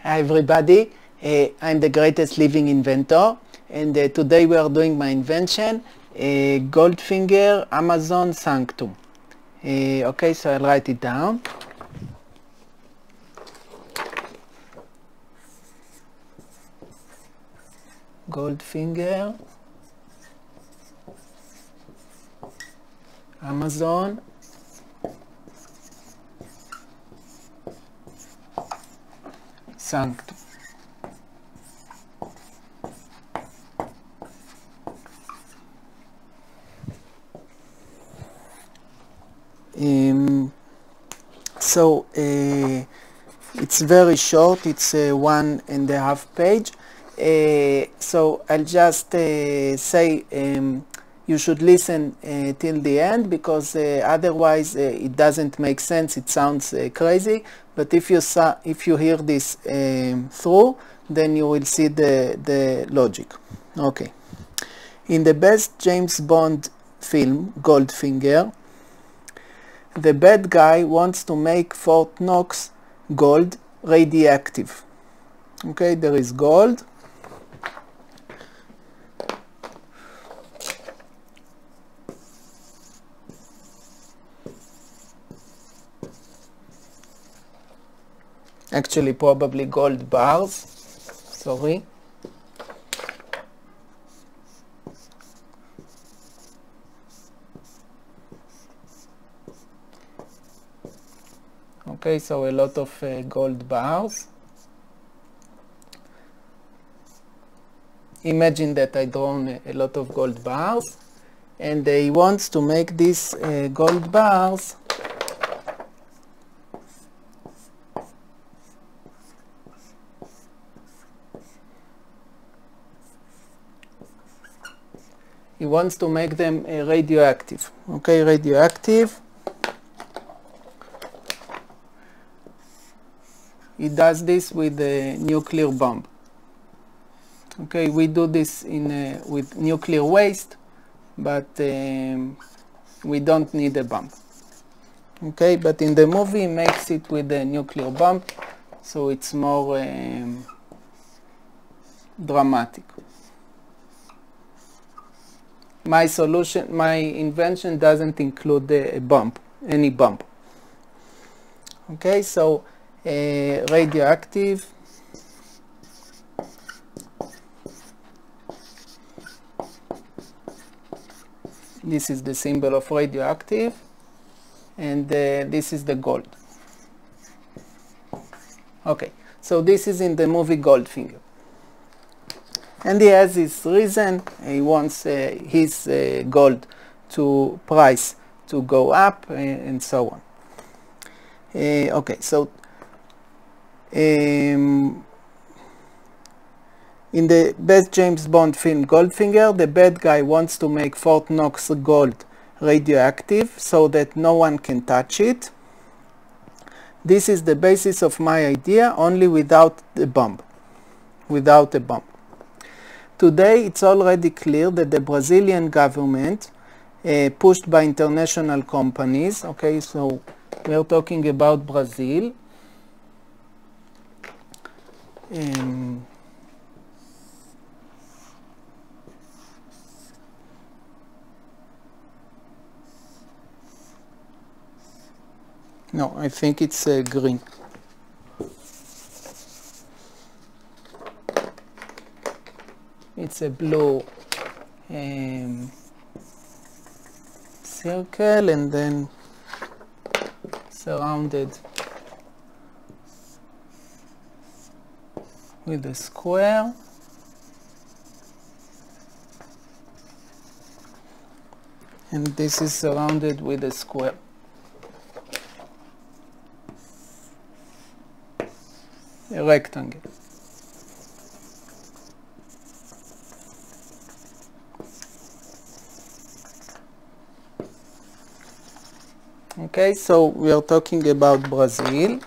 Hi everybody, I'm the greatest living inventor, and today we are doing my invention, goldfinger Amazon sanctum. Okay, so I'll write it down. Goldfinger Amazon sanctum. It's very short, it's 1.5 page. So I'll just say you should listen till the end, because otherwise it doesn't make sense, it sounds crazy. But if you hear this through, then you will see the logic. Okay. In the best James Bond film, Goldfinger, the bad guy wants to make Fort Knox gold radioactive. Okay, there is gold. Actually, probably gold bars. Sorry. Okay, so a lot of gold bars. Imagine that I drawn a lot of gold bars, and he wants to make these gold bars radioactive. Okay, radioactive. He does this with a nuclear bomb. Okay, we do this with nuclear waste, but we don't need a bomb. Okay, but in the movie he makes it with a nuclear bomb, so it's more dramatic. My invention doesn't include a bomb, any bomb. Okay, so radioactive. This is the symbol of radioactive, and this is the gold. Okay, so this is in the movie Goldfinger. And he has his reason. He wants his gold price to go up, and so on. Okay, so in the best James Bond film Goldfinger, the bad guy wants to make Fort Knox gold radioactive so that no one can touch it. This is the basis of my idea, only without the bomb. Without a bomb. Today it's already clear that the Brazilian government, pushed by international companies, okay, so we are talking about Brazil. No, I think it's green. It's a blue circle, and then surrounded with a square. And this is surrounded with a square. A rectangle. Okay, so we are talking about Brazil.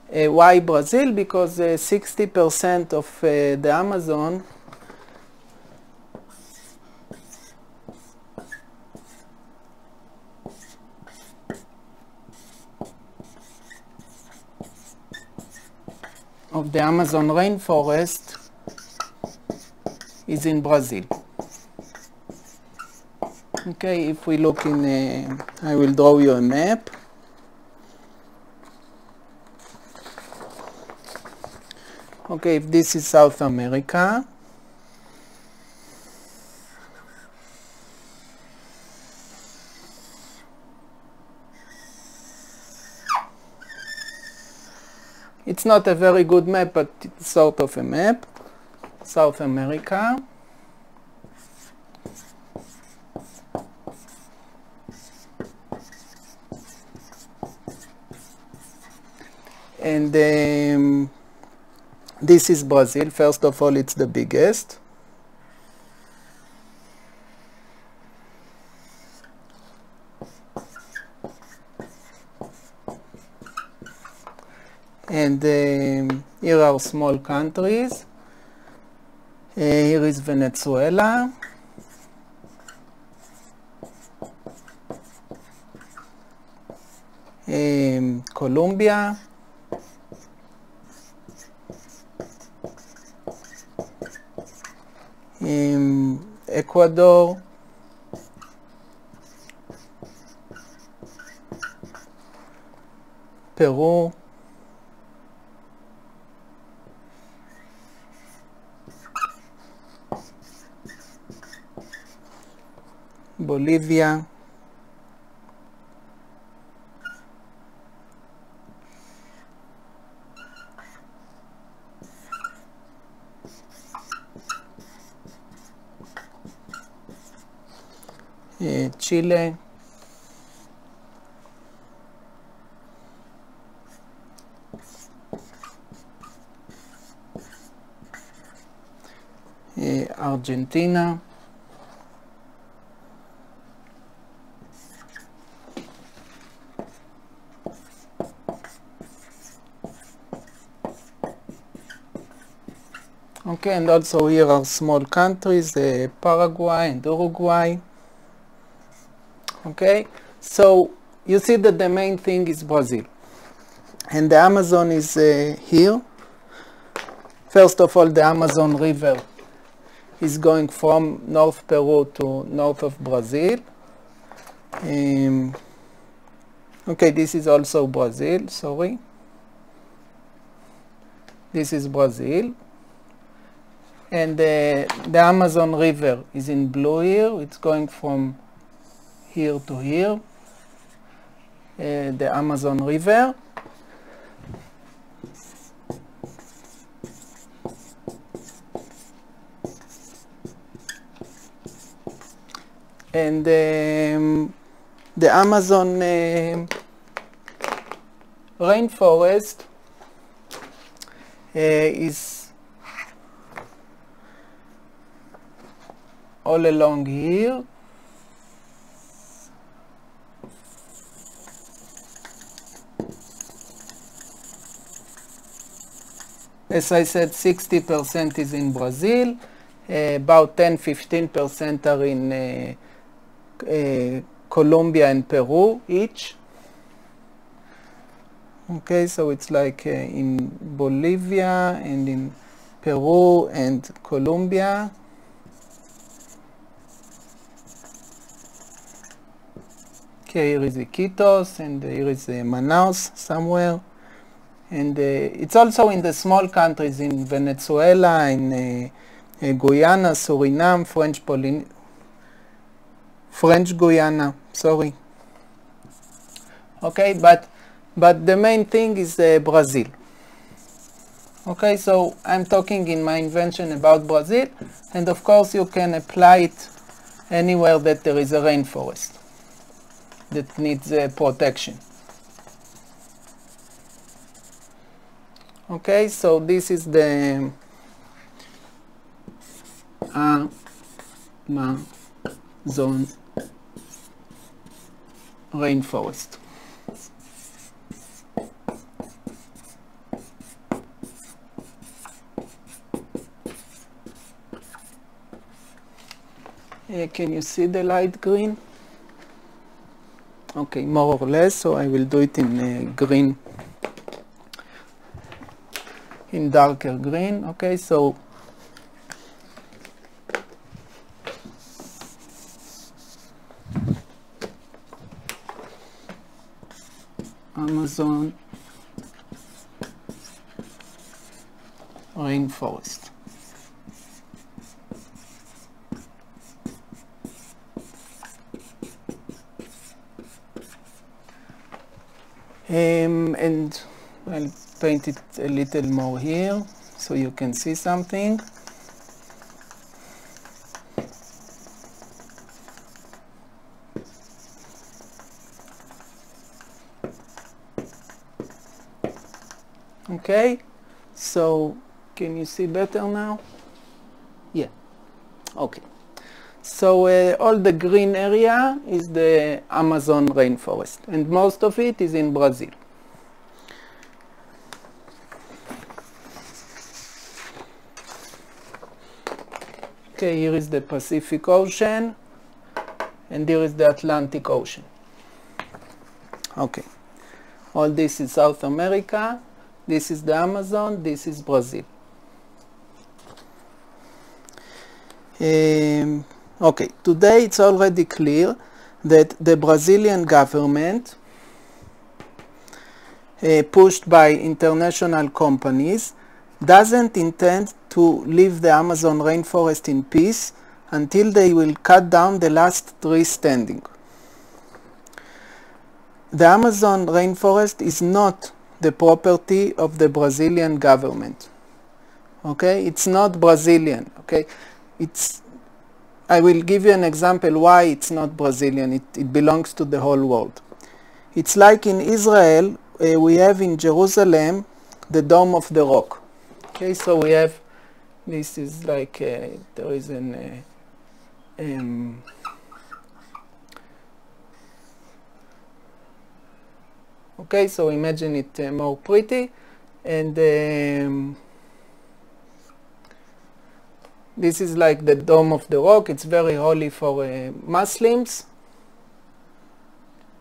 Why Brazil? Because 60% of the Amazon of the Amazon rainforest is in Brazil. Okay, if we look in, I will draw you a map. Okay, if this is South America, it's not a very good map, but it's sort of a map. South America. And this is Brazil. First of all, it's the biggest. And here are small countries. Here is Venezuela. Colombia. Ecuador. Peru. Bolivia. Chile. Argentina. Okay, and also here are small countries, Paraguay and Uruguay. Okay, so you see that the main thing is Brazil. And the Amazon is here. First of all, the Amazon River is going from North Peru to north of Brazil. Okay, this is also Brazil, sorry. This is Brazil. And the Amazon River is in blue here. It's going from here to here, the Amazon River. And the Amazon rainforest is all along here. As I said, 60% is in Brazil, about 10-15% are in Colombia and Peru each. Okay, so it's like in Bolivia and in Peru and Colombia. Okay, here is Iquitos and here is Manaus somewhere. And it's also in the small countries in Venezuela, in Guyana, Suriname, French Guyana, sorry. Okay, but the main thing is Brazil. Okay, so I'm talking in my invention about Brazil, and of course you can apply it anywhere that there is a rainforest that needs protection. Okay, so this is the Amazon rainforest. Can you see the light green? Okay, more or less, so I will do it in green. in darker green. Okay, so Amazon rainforest. And I'll paint it a little more here so you can see something. Okay, so can you see better now? Yeah, okay. So all the green area is the Amazon rainforest, and most of it is in Brazil. Okay, here is the Pacific Ocean, and here is the Atlantic Ocean. Okay, all this is South America, this is the Amazon, this is Brazil. Okay, today it's already clear that the Brazilian government, pushed by international companies, doesn't intend to leave the Amazon rainforest in peace until they will cut down the last tree standing. The Amazon rainforest is not the property of the Brazilian government. Okay, it's not Brazilian. Okay, I will give you an example why it's not Brazilian. It belongs to the whole world. It's like in Israel, we have in Jerusalem the Dome of the Rock. Okay, so we have, this is like, there is an, okay, so imagine it more pretty, and this is like the Dome of the Rock. It's very holy for Muslims.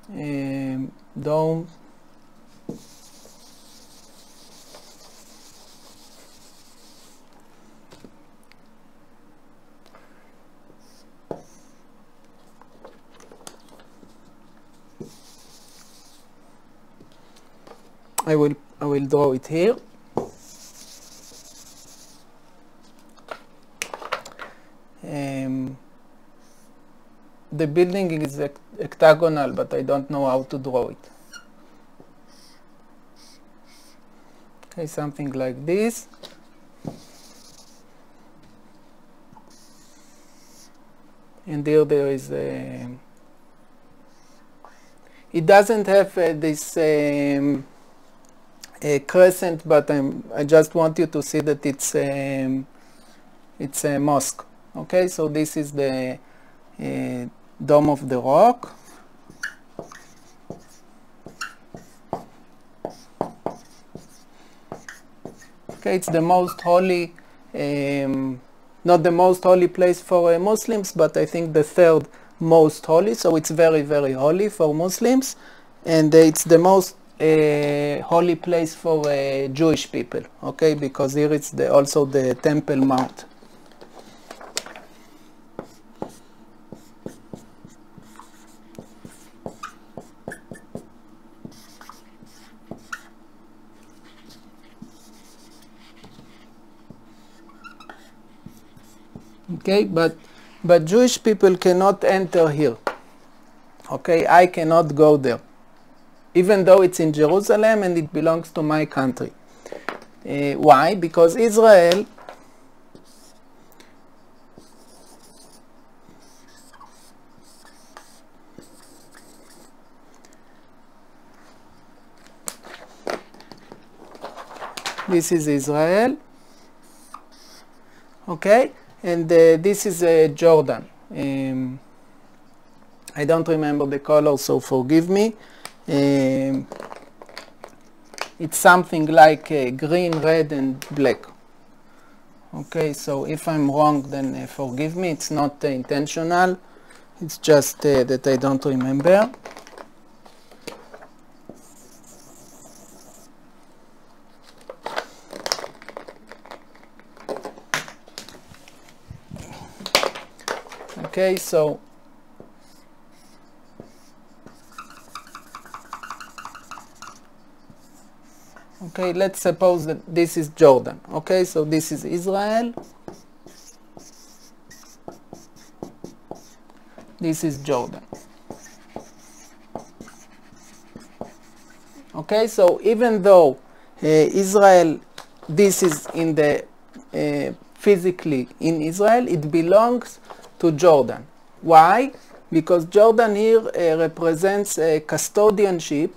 Dome. I will draw it here. The building is octagonal, but I don't know how to draw it. Okay, something like this. And here there is a, it doesn't have this a crescent, but I just want you to see that it's a mosque. Okay, so this is the Dome of the Rock. Okay, it's the most holy, not the most holy place for Muslims, but I think the third most holy. So it's very, very holy for Muslims, and it's the most holy place for Jewish people. Okay, because here it's also the Temple Mount. Okay, but Jewish people cannot enter here. Okay, I cannot go there, even though it's in Jerusalem and it belongs to my country. Why? Because Israel this is Israel. Okay, and this is Jordan. I don't remember the color, so forgive me. It's something like green, red, and black. Okay, so if I'm wrong, then forgive me. It's not intentional. It's just that I don't remember. Okay, so okay, let's suppose that this is Jordan. Okay, so this is Israel. This is Jordan. Okay, so even though Israel, this is in the physically in Israel, it belongs to Jordan. Why? Because Jordan here represents a custodianship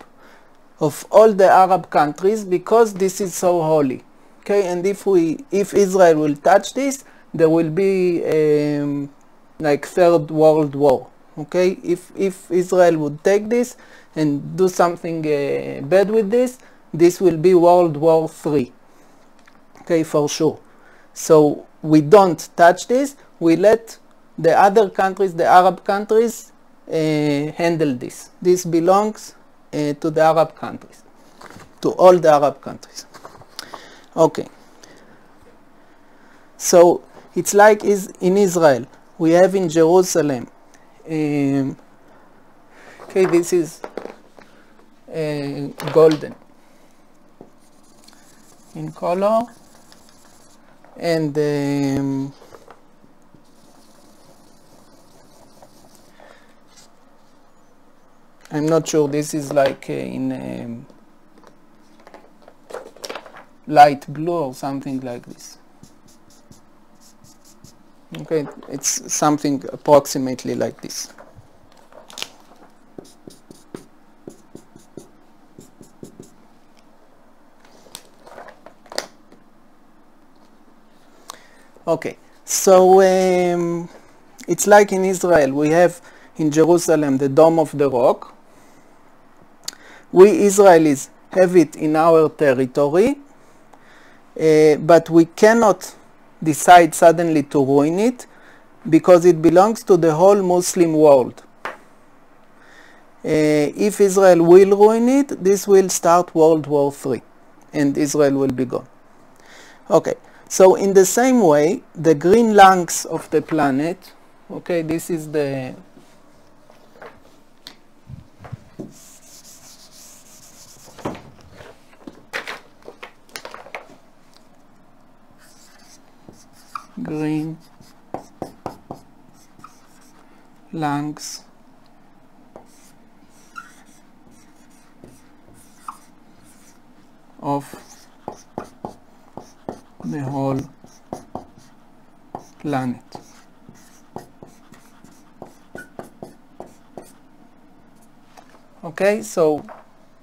of all the Arab countries, because this is so holy. Okay, and if Israel will touch this, there will be like Third World War. Okay, if Israel would take this and do something bad with this, this will be World War III. Okay, for sure. So we don't touch this. We let the other countries, the Arab countries, handle this. This belongs to the Arab countries, to all the Arab countries. Okay. So it's like in Israel. We have in Jerusalem. Okay, this is golden in color, and I'm not sure, this is like in light blue or something like this. Okay, it's something approximately like this. Okay, so it's like in Israel. We have in Jerusalem the Dome of the Rock. We Israelis have it in our territory, but we cannot decide suddenly to ruin it, because it belongs to the whole Muslim world. If Israel will ruin it, this will start World War III, and Israel will be gone. Okay, so in the same way, the green lungs of the planet, okay, this is the green lungs of the whole planet. Okay, so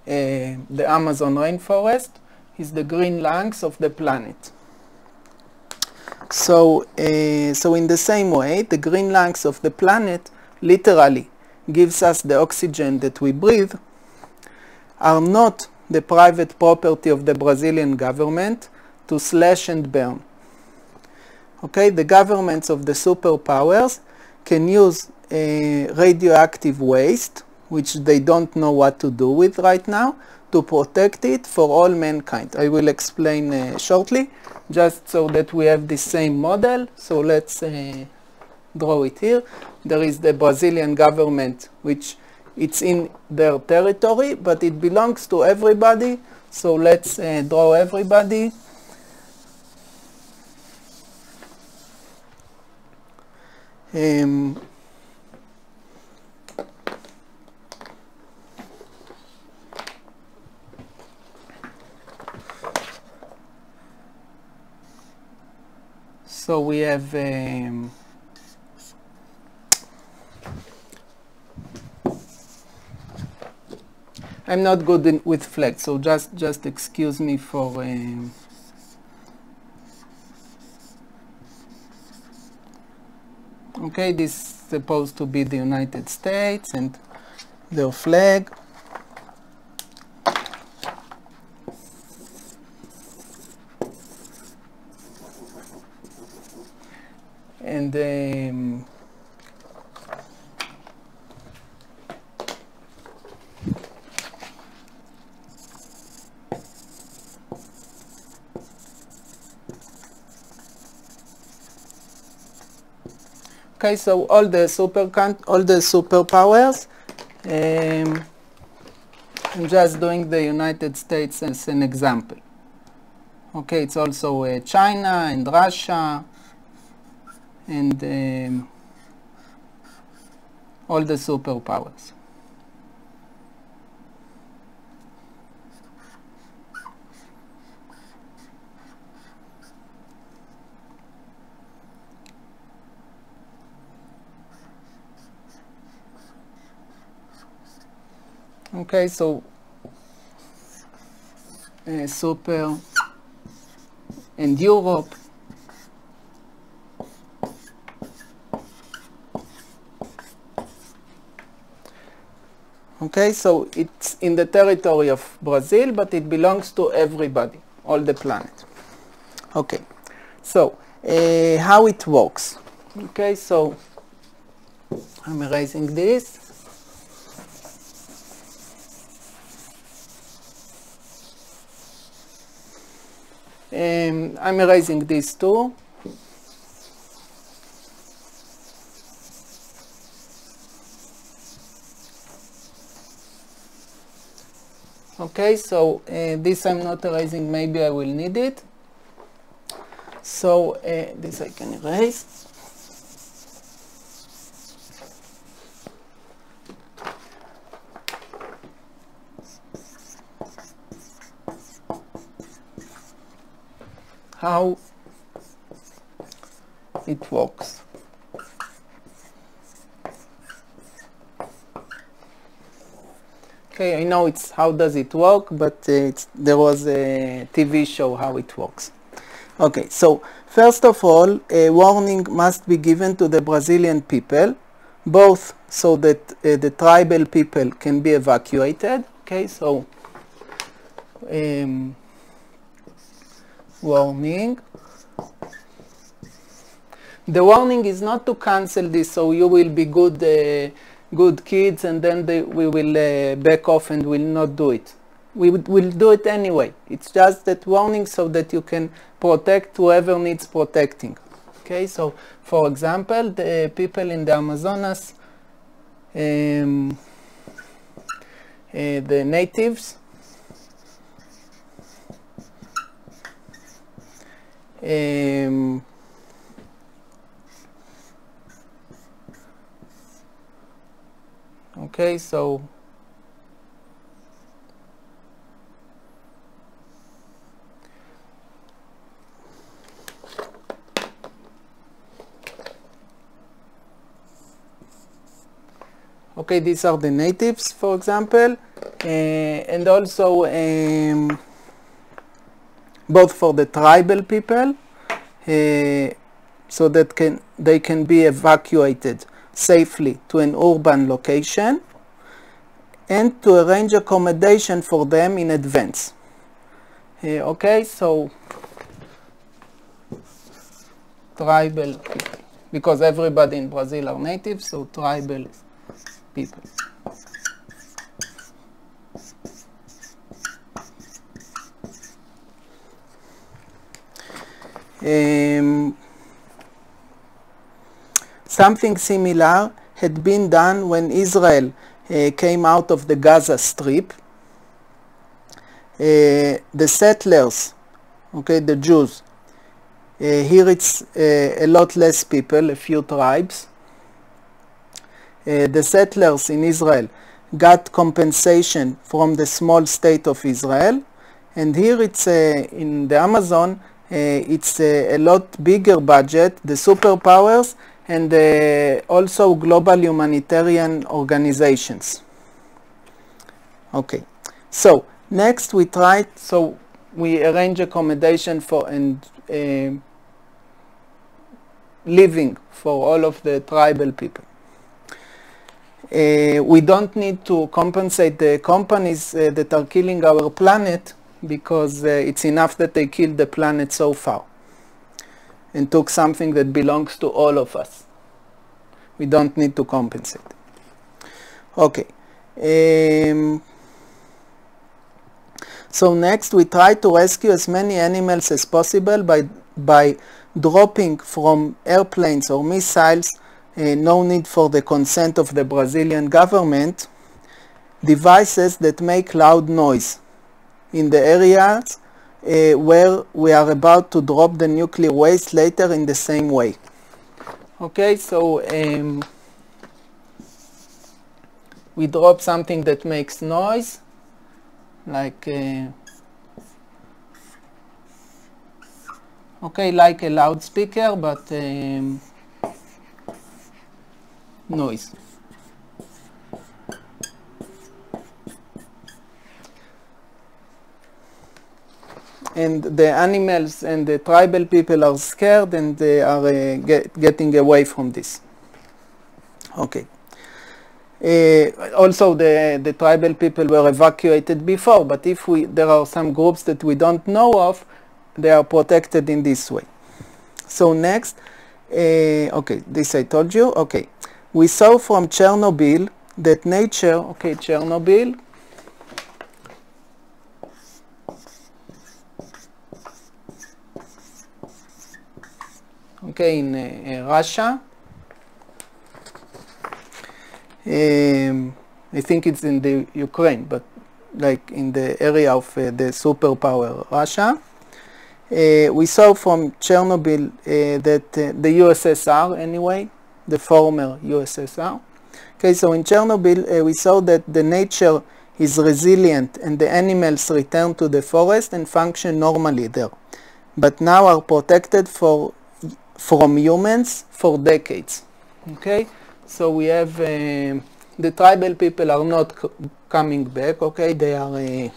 the Amazon rainforest is the green lungs of the planet. So in the same way, the green lungs of the planet literally gives us the oxygen that we breathe, are not the private property of the Brazilian government to slash and burn. Okay, the governments of the superpowers can use radioactive waste, which they don't know what to do with right now, to protect it for all mankind. I will explain shortly, just so that we have the same model. So let's draw it here. There is the Brazilian government, which it's in their territory, but it belongs to everybody. So let's draw everybody. So we have I'm not good with flags, so just excuse me for okay, this is supposed to be the United States and their flag. And Okay, so all the superpowers. I'm just doing the United States as an example. Okay, it's also China and Russia and all the superpowers. Okay, so super and Europe. Okay, so it's in the territory of Brazil, but it belongs to everybody, all the planet. Okay, so how it works. Okay, so I'm erasing this. I'm erasing these two. Okay, so this I'm not erasing, maybe I will need it. So this I can erase. How it works. Okay, I know it's how does it work, but there was a TV show how it works. Okay, so first of all, a warning must be given to the Brazilian people, both so that the tribal people can be evacuated. Okay, so warning. The warning is not to cancel this, so you will be good kids, and then we will back off and will not do it. We will do it anyway. It's just that warning so that you can protect whoever needs protecting. Okay, so for example, the people in the Amazonas, the natives, okay, so okay, these are the natives, for example, and also both for the tribal people, so that they can be evacuated safely to an urban location, and to arrange accommodation for them in advance. Okay, so tribal people, because everybody in Brazil are natives, so tribal people. Something similar had been done when Israel came out of the Gaza Strip. The settlers, okay, the Jews, here it's a lot less people, a few tribes. The settlers in Israel got compensation from the small state of Israel, and here it's in the Amazon, it's a lot bigger budget, the superpowers, and also global humanitarian organizations. Okay, so next we arrange accommodation for and living for all of the tribal people. We don't need to compensate the companies that are killing our planet, because it's enough that they killed the planet so far and took something that belongs to all of us. We don't need to compensate. Okay. So next we try to rescue as many animals as possible by dropping from airplanes or missiles no need for the consent of the Brazilian government, devices that make loud noise in the areas where we are about to drop the nuclear waste later in the same way. Okay, so we drop something that makes noise, like okay, like a loudspeaker, but noise. And the animals and the tribal people are scared, and they are getting away from this. Okay. Also, the tribal people were evacuated before, but if there are some groups that we don't know of, they are protected in this way. So next, okay, this I told you. Okay, we saw from Chernobyl that nature, okay, Chernobyl, okay, in Russia. I think it's in the Ukraine, but like in the area of the superpower Russia. We saw from Chernobyl that the USSR, anyway, the former USSR. Okay, so in Chernobyl we saw that the nature is resilient and the animals return to the forest and function normally there, but now are protected from humans for decades. Okay, so we have the tribal people are not coming back. Okay, they are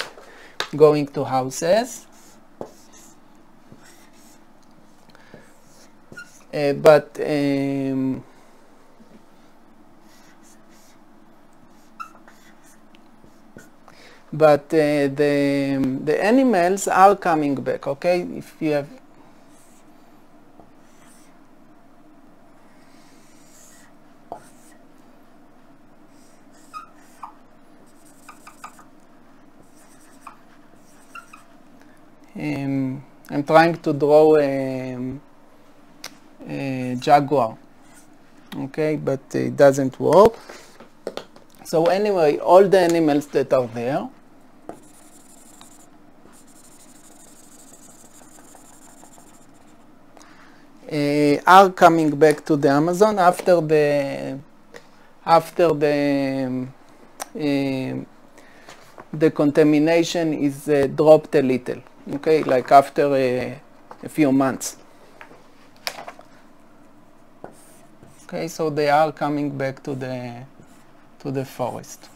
going to houses. But the animals are coming back. Okay, if you have I'm trying to draw a jaguar, okay, but it doesn't work. So anyway, all the animals that are there are coming back to the Amazon after the contamination is dropped a little, okay, like after a few months. Okay, so they are coming back to the forest.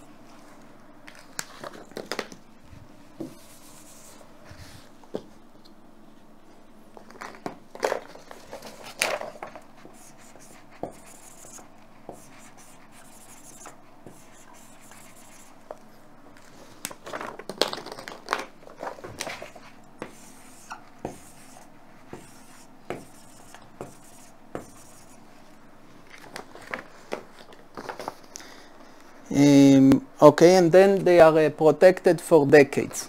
Okay, and then they are protected for decades.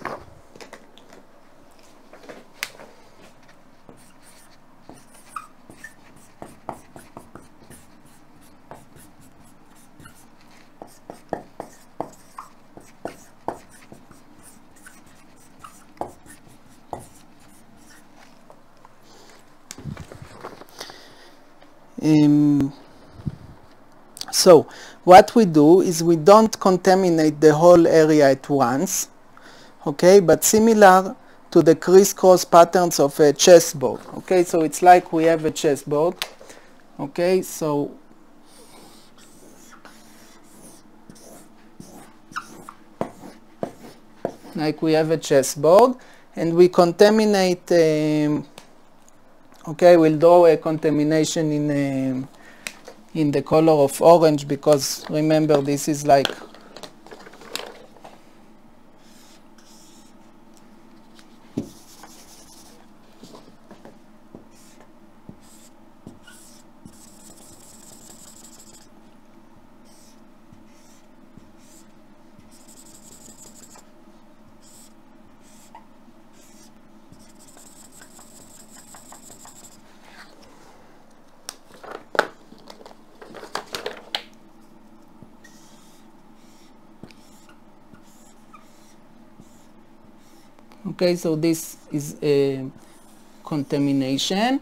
So what we do is we don't contaminate the whole area at once, okay, but similar to the crisscross patterns of a chessboard. Okay, so it's like we have a chessboard. Okay, so like we have a chessboard and we contaminate, okay, we'll draw a contamination in the color of orange, because remember this is like Okay, so this is a contamination,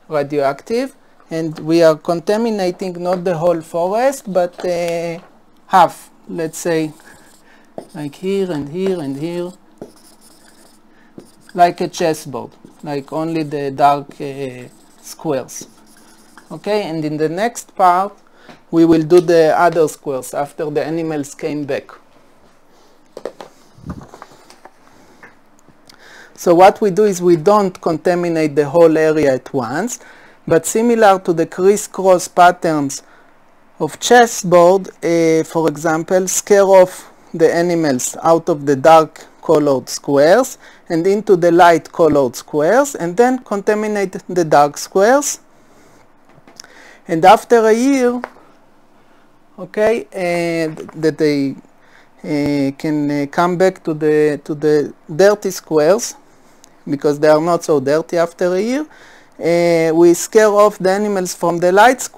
radioactive, and we are contaminating not the whole forest, but half, let's say, like here and here and here, like a chessboard, like only the dark squares. Okay, and in the next part, we will do the other squares after the animals came back. So what we do is we don't contaminate the whole area at once, but similar to the crisscross patterns of chessboard, for example, scare off the animals out of the dark colored squares and into the light colored squares, and then contaminate the dark squares. And after a year, okay, that they can come back to the dirty squares, because they are not so dirty after a year, we scare off the animals from the light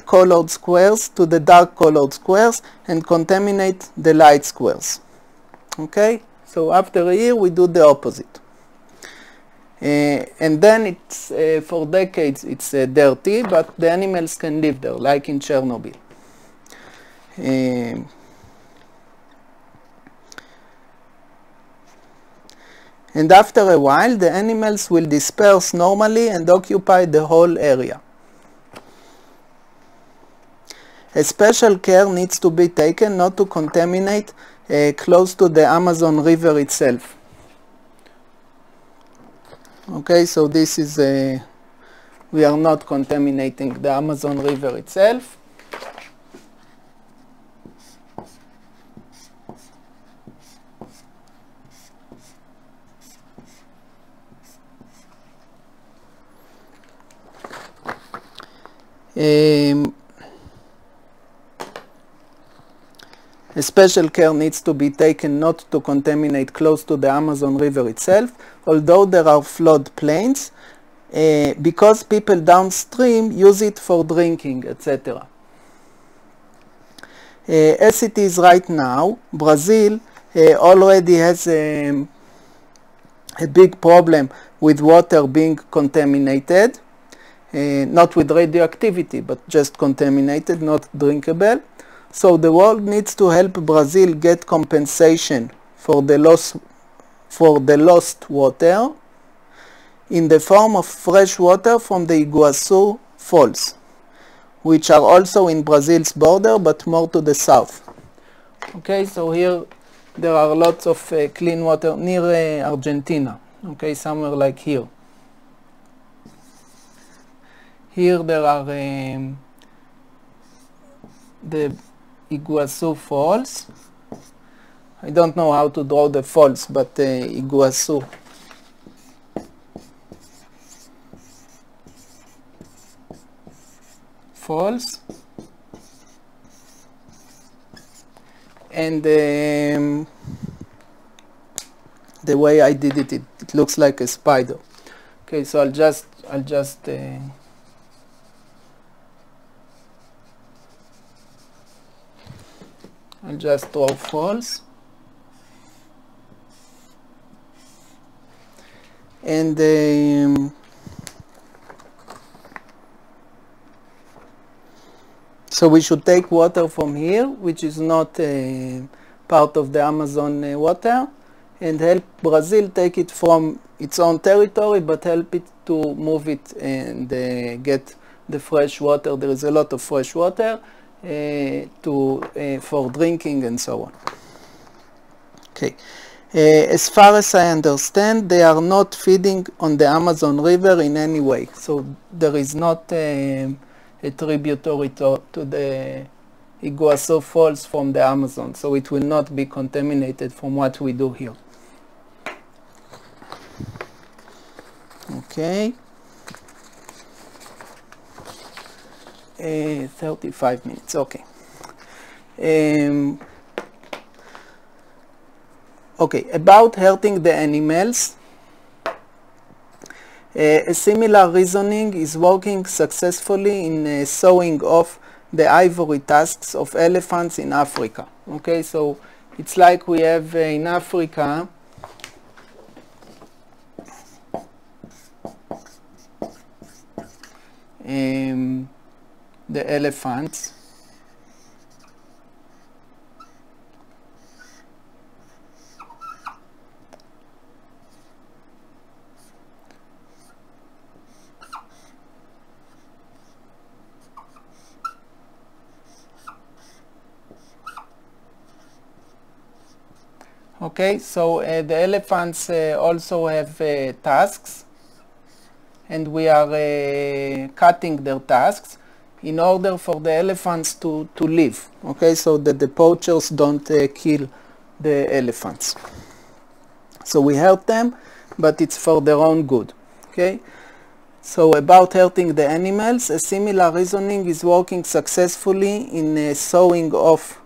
colored squares to the dark colored squares and contaminate the light squares. Okay, so after a year we do the opposite. And then it's for decades it's dirty, but the animals can live there, like in Chernobyl. And after a while the animals will disperse normally and occupy the whole area. A special care needs to be taken not to contaminate close to the Amazon River itself. Okay, so this is we are not contaminating the Amazon River itself. A special care needs to be taken not to contaminate close to the Amazon River itself, although there are flood plains, because people downstream use it for drinking, etc. As it is right now, Brazil already has a big problem with water being contaminated, not with radioactivity, but just contaminated, not drinkable. So the world needs to help Brazil get compensation for the lost water in the form of fresh water from the Iguazu Falls, which are also in Brazil's border, but more to the south. Okay, so here there are lots of clean water near Argentina. Okay, somewhere like here. Here there are the Iguazu Falls. I don't know how to draw the falls, but Iguazu. Falls. And the way I did it, it looks like a spider. Okay, so I'll just draw falls, and so we should take water from here, which is not part of the Amazon water, and help Brazil take it from its own territory, but help it to move it and get the fresh water. There is a lot of fresh water for drinking and so on. Okay. As far as I understand, they are not feeding on the Amazon River in any way. So there is not a tributary to the Iguazu Falls from the Amazon. So it will not be contaminated from what we do here. Okay. 35 minutes, okay. Okay, about hurting the animals, a similar reasoning is working successfully in sawing off the ivory tusks of elephants in Africa. Okay, so it's like we have in Africa the elephants. Okay, so the elephants also have tasks, and we are cutting their tasks in order for the elephants to live, okay, so that the poachers don't kill the elephants. So we help them, but it's for their own good, okay? So about hurting the animals, a similar reasoning is working successfully in sawing off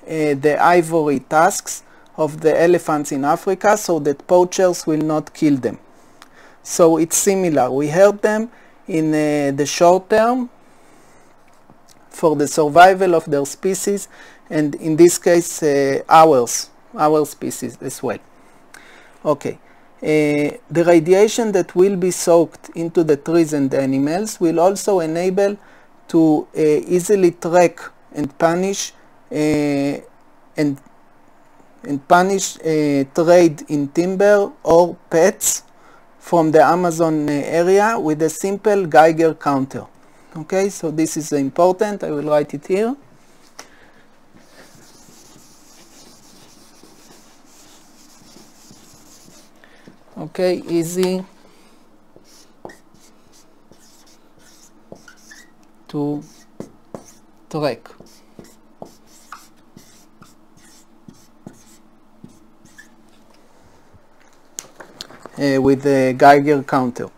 the ivory tusks of the elephants in Africa so that poachers will not kill them. So it's similar. We help them in the short term for the survival of their species, and in this case our species as well. Okay. The radiation that will be soaked into the trees and the animals will also enable to easily track and punish trade in timber or pets from the Amazon area with a simple Geiger counter. Okay, so this is important. I will write it here. Okay, easy to track. With the Geiger counter.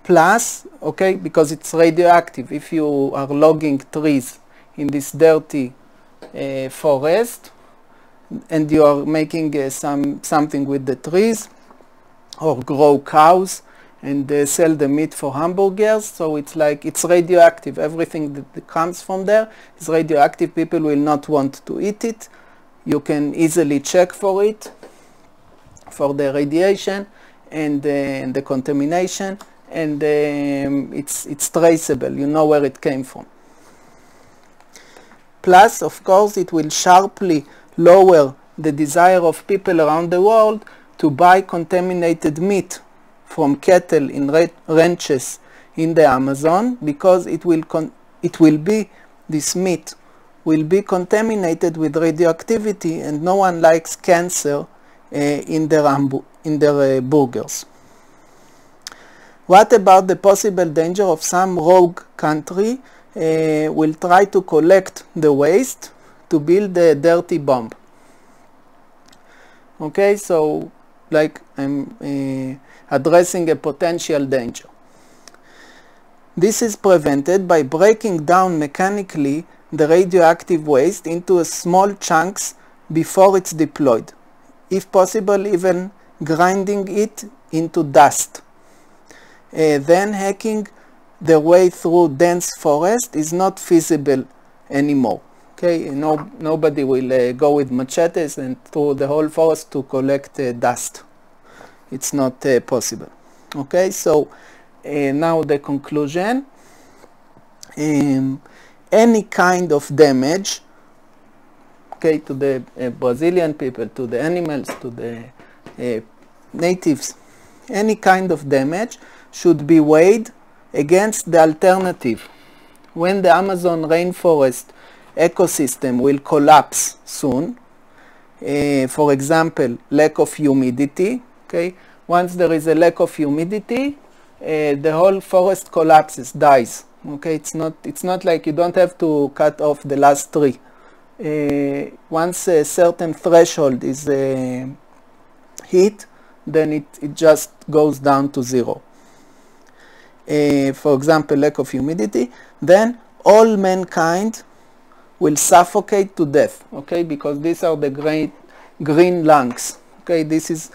Plus, okay, because it's radioactive, if you are logging trees in this dirty forest and you are making something with the trees or grow cows and sell the meat for hamburgers, so it's like it's radioactive. Everything that comes from there is radioactive. People will not want to eat it. You can easily check for it, for the radiation and the contamination, and it's traceable. You know where it came from. Plus, of course, it will sharply lower the desire of people around the world to buy contaminated meat from cattle in ranches in the Amazon, because this meat will be contaminated with radioactivity, and no one likes cancer in their burgers. What about the possible danger of some rogue country will try to collect the waste to build a dirty bomb? Okay, so like I'm addressing a potential danger. This is prevented by breaking down mechanically the radioactive waste into small chunks before it's deployed. If possible, even grinding it into dust. Then hacking the way through dense forest is not feasible anymore. Okay, nobody will go with machetes and through the whole forest to collect dust. It's not possible. Okay, so now the conclusion. Any kind of damage, okay, to the Brazilian people, to the animals, to the natives, any kind of damage should be weighed against the alternative. When the Amazon rainforest ecosystem will collapse soon, for example, lack of humidity, okay, once there is a lack of humidity, the whole forest collapses, dies. Okay, it's not like you don't have to cut off the last tree. Once a certain threshold is hit, then it just goes down to zero. For example, lack of humidity, then all mankind will suffocate to death, okay, because these are the great green lungs. Okay, this is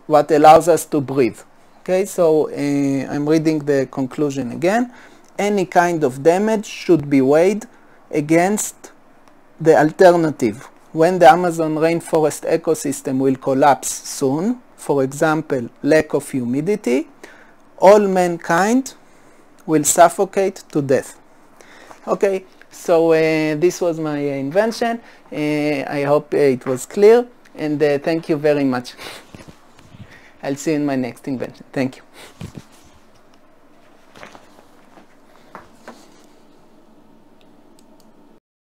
what allows us to breathe. Okay, so I'm reading the conclusion again. Any kind of damage should be weighed against the alternative. When the Amazon rainforest ecosystem will collapse soon, for example, lack of humidity, all mankind will suffocate to death. Okay, so this was my invention. I hope it was clear, and thank you very much. I'll see you in my next invention. Thank you.